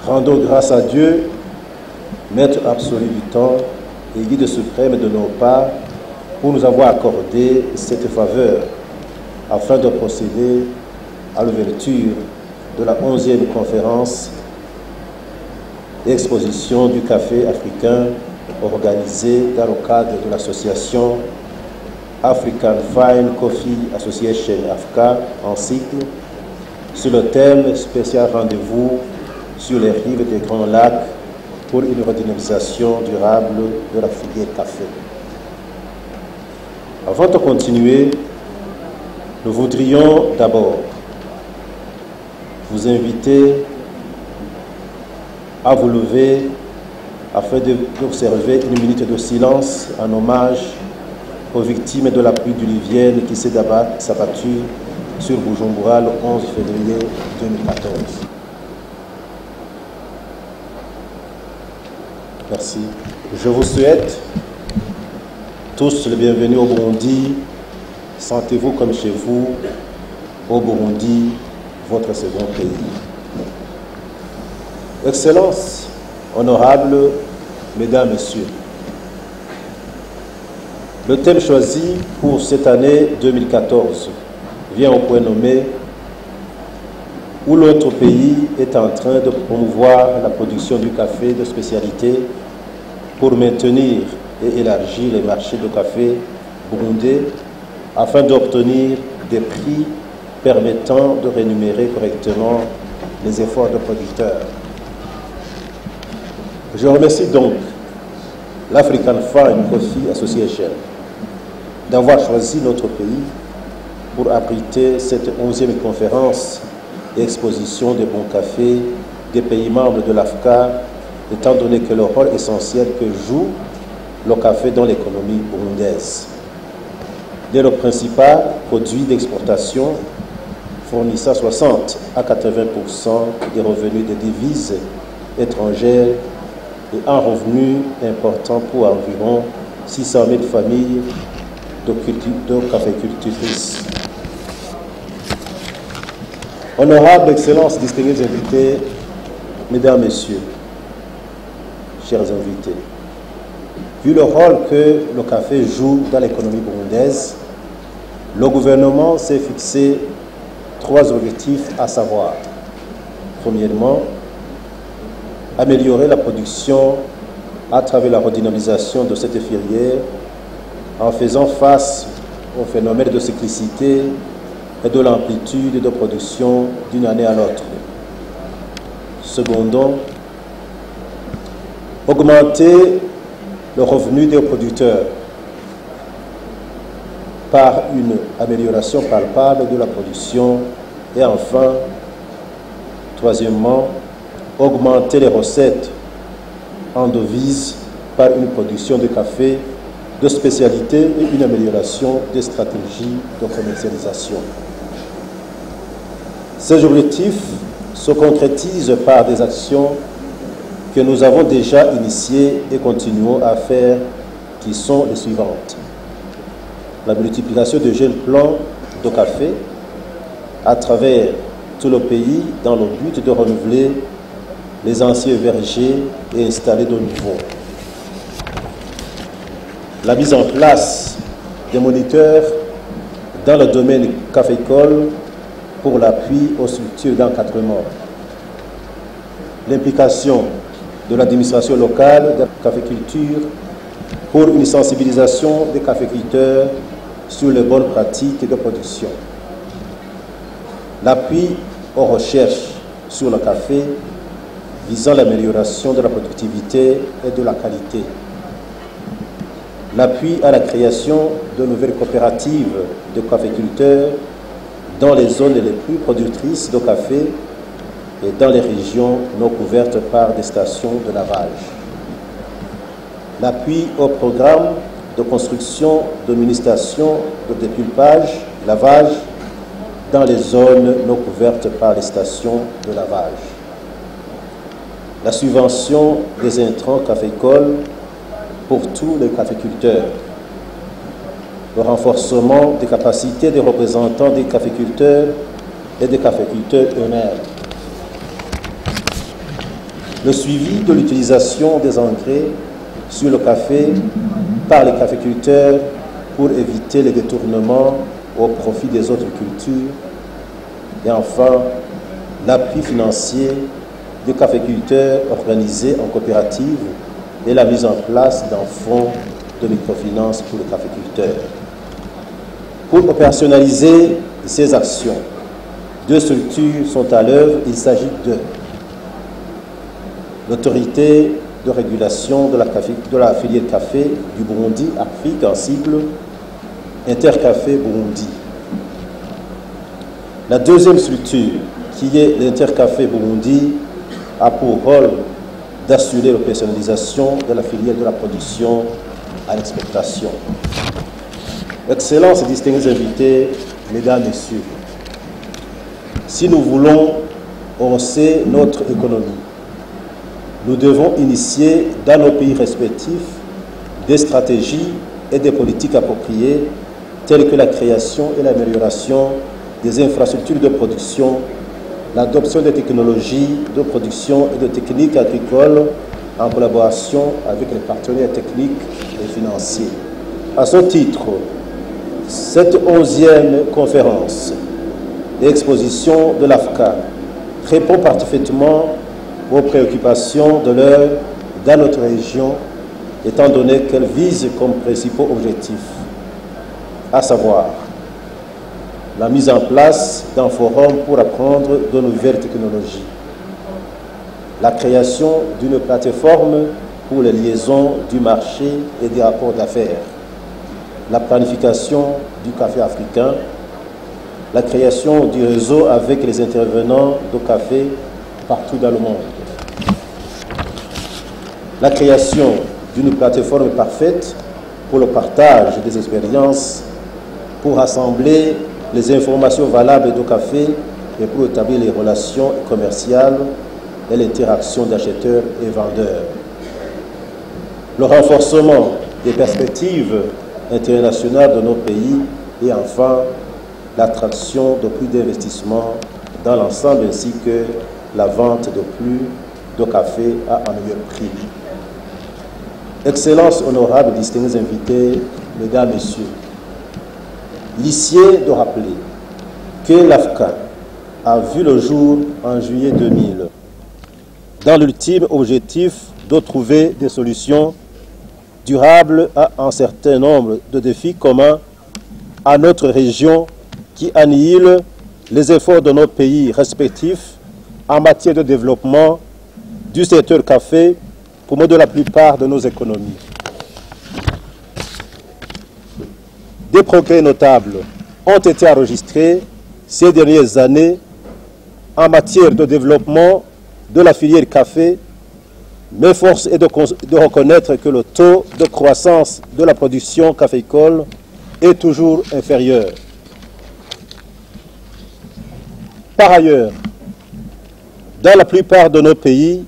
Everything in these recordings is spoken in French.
Rendons grâce à Dieu, Maître absolu du temps et guide suprême de nos pas, pour nous avoir accordé cette faveur afin de procéder à l'ouverture de la 11e conférence d'exposition du café africain organisée dans le cadre de l'association African Fine Coffee Association AFCA en cycle sur le thème spécial rendez-vous sur les rives des Grands Lacs pour une redynamisation durable de la filière café. Avant de continuer, nous voudrions d'abord vous inviter à vous lever afin d'observer une minute de silence en hommage aux victimes de la pluie diluvienne qui s'est abattue sur Bujumbura le 11 février 2014. Merci. Je vous souhaite tous le bienvenu au Burundi. Sentez-vous comme chez vous, au Burundi, votre second pays. Excellences, honorables, mesdames, messieurs, le thème choisi pour cette année 2014 vient au point nommé où notre pays est en train de promouvoir la production du café de spécialité pour maintenir et élargir les marchés de café burundais afin d'obtenir des prix permettant de rémunérer correctement les efforts de producteurs. Je remercie donc l'African Fine Coffee Association d'avoir choisi notre pays pour abriter cette 11e conférence et exposition des bons cafés des pays membres de l'AFCA, étant donné que le rôle essentiel que joue le café dans l'économie burundaise. Il est le principal produit d'exportation, fournissant 60 à 80% des revenus des devises étrangères et un revenu important pour environ 600 000 familles de cafécultrices. Honorables, Excellences, distingués invités, Mesdames, Messieurs, chers invités, vu le rôle que le café joue dans l'économie burundaise, le gouvernement s'est fixé 3 objectifs, à savoir, premièrement, améliorer la production à travers la redynamisation de cette filière en faisant face au phénomène de cyclicité et de l'amplitude de production d'une année à l'autre. Secondement, augmenter le revenu des producteurs par une amélioration palpable de la production. Et enfin, troisièmement, augmenter les recettes en devises par une production de café de spécialité et une amélioration des stratégies de commercialisation. Ces objectifs se concrétisent par des actions que nous avons déjà initiées et continuons à faire, qui sont les suivantes. La multiplication de jeunes plants de café à travers tout le pays dans le but de renouveler les anciens vergers et installer de nouveaux. La mise en place des moniteurs dans le domaine caféicole pour l'appui aux structures d'encadrement. L'implication de l'administration locale de la caféculture pour une sensibilisation des caféculteurs sur les bonnes pratiques de production. L'appui aux recherches sur le café visant l'amélioration de la productivité et de la qualité. L'appui à la création de nouvelles coopératives de caféculteurs dans les zones les plus productrices de café et dans les régions non couvertes par des stations de lavage. L'appui au programme de construction de mini-stations de dépulpage, lavage dans les zones non couvertes par les stations de lavage. La subvention des intrants caféicoles pour tous les caféculteurs. Le renforcement des capacités des représentants des caféculteurs et des caféculteurs eux-mêmes. le suivi de l'utilisation des engrais sur le café par les caféculteurs pour éviter les détournements au profit des autres cultures. Et enfin, l'appui financier des caféculteurs organisés en coopérative et la mise en place d'un fonds de microfinance pour les caféculteurs. Pour opérationnaliser ces actions, 2 structures sont à l'œuvre. Il s'agit de l'autorité de régulation de la filière café du Burundi, Afrique en cible, Intercafé Burundi. La deuxième structure, qui est l'Intercafé Burundi, a pour rôle d'assurer l'opérationnalisation de la filière de la production à l'exportation. Excellences et distingués invités, mesdames, messieurs, si nous voulons hausser notre économie, nous devons initier dans nos pays respectifs des stratégies et des politiques appropriées telles que la création et l'amélioration des infrastructures de production, l'adoption des technologies de production et de techniques agricoles en collaboration avec les partenaires techniques et financiers. À ce titre, cette 11e conférence et exposition de l'AFCA répond parfaitement aux préoccupations de l'heure dans notre région, étant donné qu'elle vise comme principaux objectifs, à savoir la mise en place d'un forum pour apprendre de nouvelles technologies, la création d'une plateforme pour les liaisons du marché et des rapports d'affaires, la planification du café africain, la création du réseau avec les intervenants de café partout dans le monde, la création d'une plateforme parfaite pour le partage des expériences, pour rassembler les informations valables de café et pour établir les relations commerciales et l'interaction d'acheteurs et vendeurs. Le renforcement des perspectives internationales de nos pays et enfin l'attraction de plus d'investissements dans l'ensemble ainsi que la vente de plus de café à un meilleur prix. Excellences, honorables, distingués invités, mesdames, messieurs, il est de rappeler que l'AFCA a vu le jour en juillet 2000 dans l'ultime objectif de trouver des solutions durables à un certain nombre de défis communs à notre région qui annihilent les efforts de nos pays respectifs en matière de développement du secteur café pour de la plupart de nos économies. Des progrès notables ont été enregistrés ces dernières années en matière de développement de la filière café, mais force est de reconnaître que le taux de croissance de la production caféicole est toujours inférieur. Par ailleurs, dans la plupart de nos pays,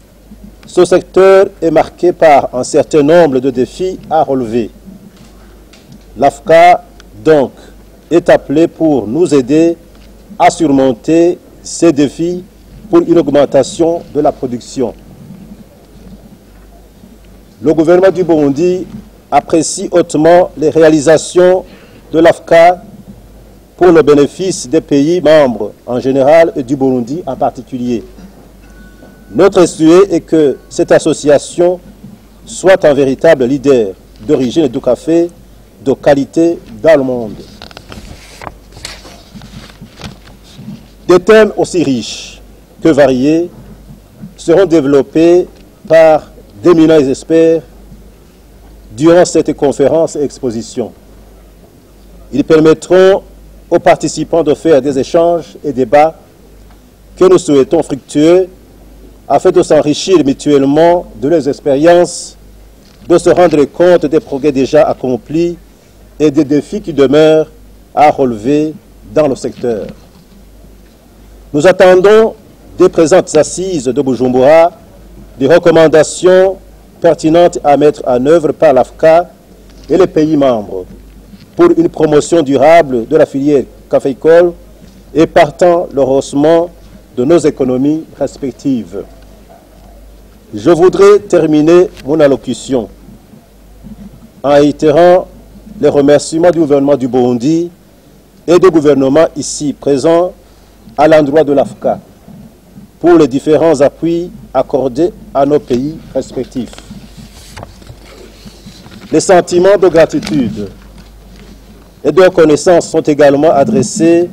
ce secteur est marqué par un certain nombre de défis à relever. L'AFCA, donc, est appelée pour nous aider à surmonter ces défis pour une augmentation de la production. Le gouvernement du Burundi apprécie hautement les réalisations de l'AFCA pour le bénéfice des pays membres en général et du Burundi en particulier. Notre souhait est que cette association soit un véritable leader d'origine du café de qualité dans le monde. Des thèmes aussi riches que variés seront développés par d'éminents experts durant cette conférence et exposition. Ils permettront aux participants de faire des échanges et débats que nous souhaitons fructueux afin de s'enrichir mutuellement de leurs expériences, de se rendre compte des progrès déjà accomplis et des défis qui demeurent à relever dans le secteur. Nous attendons des présentes assises de Bujumbura des recommandations pertinentes à mettre en œuvre par l'AFCA et les pays membres pour une promotion durable de la filière caféicole et partant le rehaussement de nos économies respectives. Je voudrais terminer mon allocution en réitérant les remerciements du gouvernement du Burundi et des gouvernements ici présents à l'endroit de l'AFCA pour les différents appuis accordés à nos pays respectifs. Les sentiments de gratitude et de reconnaissance sont également adressés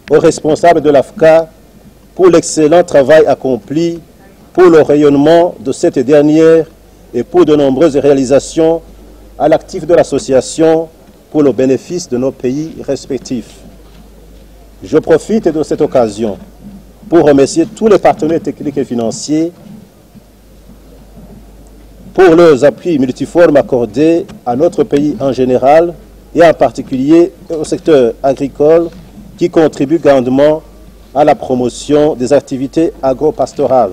aux responsables de l'AFCA pour l'excellent travail accompli pour le rayonnement de cette dernière et pour de nombreuses réalisations à l'actif de l'association pour le bénéfice de nos pays respectifs. Je profite de cette occasion pour remercier tous les partenaires techniques et financiers pour leurs appuis multiformes accordés à notre pays en général et en particulier au secteur agricole qui contribue grandement à la promotion des activités agro-pastorales.